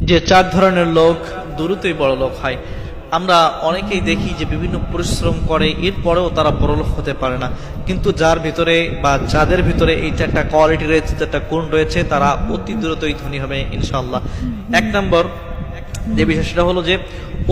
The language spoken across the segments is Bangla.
যে চার ধরনের লোক দ্রুতই বড় লোক হয়। আমরা অনেকেই দেখি যে বিভিন্ন পরিশ্রম করে, এরপরেও তারা বড় লোক হতে পারে না। কিন্তু যার ভিতরে বা যাদের ভিতরে এইটা একটা কোয়ালিটি রয়েছে, একটা গুণ রয়েছে, তারা অতি দ্রুতই ধনী হবে ইনশাআল্লাহ। এক নম্বর যে বিষয় সেটা হলো যে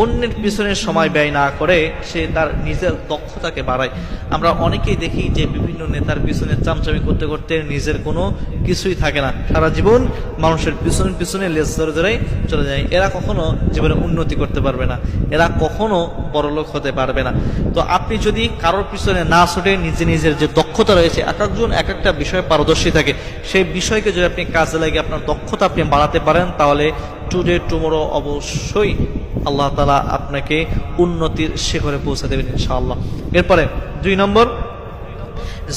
অন্যের পিছনে সময় ব্যয় না করে সে তার নিজের দক্ষতাকে বাড়ায়। আমরা অনেকেই দেখি যে বিভিন্ন নেতার পিছনে চামচামি করতে করতে নিজের কোনো কিছুই থাকে না, সারা জীবন মানুষের পিছনে পিছনে লেজ ধরে ধরেই চলে যায়। এরা কখনো জীবনে উন্নতি করতে পারবে না, এরা কখনো বড়লোক হতে পারবে না। তো আপনি যদি কারোর পিছনে না ছুটে নিজের যে দক্ষতা রয়েছে, এক একজন এক একটা বিষয়ে পারদর্শী থাকে, সেই বিষয়কে যদি আপনি কাজে লাগিয়ে আপনার দক্ষতা আপনি বাড়াতে পারেন, তাহলে টুডে টুমোরো অবশ্যই আল্লাহ তাআলা আপনাকে উন্নতির শিখরে পৌঁছে দেবেন ইনশাআল্লাহ। এরপরে 2 নম্বর,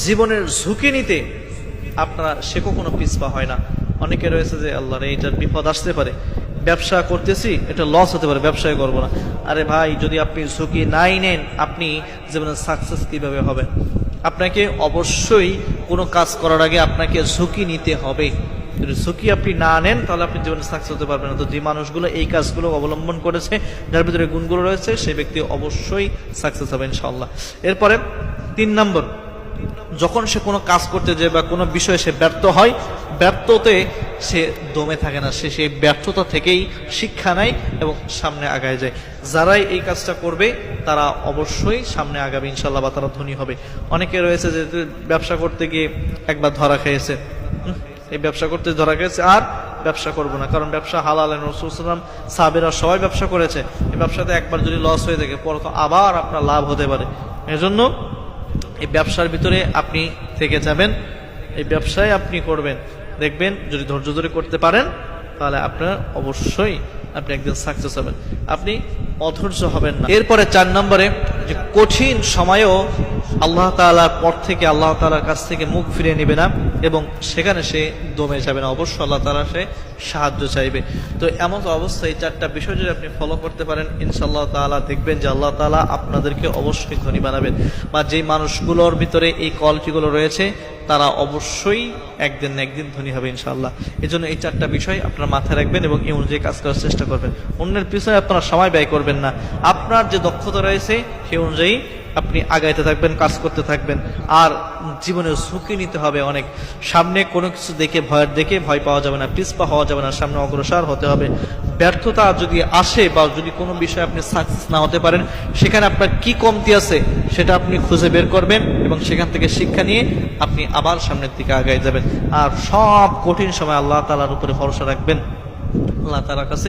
জীবনের ঝুঁকি নিতে আপনারা সে কখনো পিছপা হয় না। অনেকে রয়েছে যে আল্লাহ রে এটার বিপদ আসতে পারে, ব্যবসা করতেছি এটা লস হতে পারে, ব্যবসায় করবো না। আরে ভাই, যদি আপনি ঝুঁকি নাই নেন, আপনি জীবনে সাকসেস কিভাবে হবে? আপনাকে অবশ্যই কোনো কাজ করার আগে আপনাকে ঝুঁকি নিতে হবে। যদি ঝুঁকি আপনি না নেন, তাহলে আপনি জীবনে সাকসেস হতে পারবেন না। তো যে মানুষগুলো এই কাজগুলো অবলম্বন করেছে, যার ভিতরে গুণগুলো রয়েছে, সেই ব্যক্তি অবশ্যই সাকসেস হবে ইনশাআল্লাহ। এরপরে 3 নম্বর, যখন সে কোনো কাজ করতে যায় বা কোনো বিষয়ে সে ব্যর্থ হয়, ব্যর্থতে সে দমে থাকে না, সে সেই ব্যর্থতা থেকেই শিক্ষা নেয় এবং সামনে আগায় যায়। যারাই এই কাজটা করবে তারা অবশ্যই সামনে আগাবে ইনশাআল্লাহ, বা তারা ধনী হবে। অনেকে রয়েছে যে ব্যবসা করতে গিয়ে একবার ধরা খেয়েছে, এই ব্যবসা করতে ধরা গেছে আর ব্যবসা করবো না, কারণ ব্যবসা হালাল। রাসূল সাল্লাল্লাহু আলাইহি ওয়াসাল্লাম সাহাবীরা সবাই ব্যবসা করেছে। এই ব্যবসাতে একবার যদি লস হয়ে থাকে, পরে তো আবার আপনার লাভ হতে পারে। এজন্য এই ব্যবসার ভিতরে আপনি থেকে যাবেন, এই ব্যবসায় আপনি করবেন, দেখবেন যদি ধৈর্য ধরে করতে পারেন, তাহলে আপনার অবশ্যই আপনি একদিন সাকসেস হবেন, আপনি অধৈর্য হবেন না। এরপরে 4 নম্বরে, যে কঠিন সময়েও আল্লাহ তাআলার পর থেকে, আল্লাহ তাআলার কাছ থেকে মুখ ফিরিয়ে নেবে না এবং সেখানে সে দমে যাবে না, অবশ্যই আল্লাহ তাআলা সে সাহায্য চাইবে। তো এমন অবস্থায় 4টা বিষয় যদি আপনি ফলো করতে পারেন, ইনশাআল্লাহ তাআলা দেখবেন যে আল্লাহ তাআলা আপনাদেরকে অবশ্যই ধনী বানাবেন। বা যে মানুষগুলোর ভিতরে এই কোয়ালিটিগুলো রয়েছে, তারা অবশ্যই একদিন না একদিন ধনী হবে ইনশাআল্লাহ। এই জন্য এই 4টা বিষয় আপনার মাথায় রাখবেন এবং এই অনুযায়ী কাজ করার চেষ্টা করবেন। অন্যের পিছনে আপনারা সময় ব্যয় করবেন না, আপনার যে দক্ষতা রয়েছে সেই অনুযায়ী আপনি আগাইতে থাকবেন, কাজ করতে থাকবেন। আর জীবনে ঝুঁকি নিতে হবে অনেক। সামনে কোনো কিছু দেখে ভয় পাওয়া যাবে না, পিছপা হওয়া যাবে না, সামনে অগ্রসর হতে হবে। ব্যর্থতা যদি আসে বা যদি কোনো বিষয়ে আপনি সাকসেস না হতে পারেন, সেখানে আপনার কি কমতি আছে সেটা আপনি খুঁজে বের করবেন এবং সেখান থেকে শিক্ষা নিয়ে আপনি আবার সামনের দিকে আগায় যাবেন। আর সব কঠিন সময় আল্লাহ তাআলার উপরে ভরসা রাখবেন, আল্লাহ তাআলার কাছে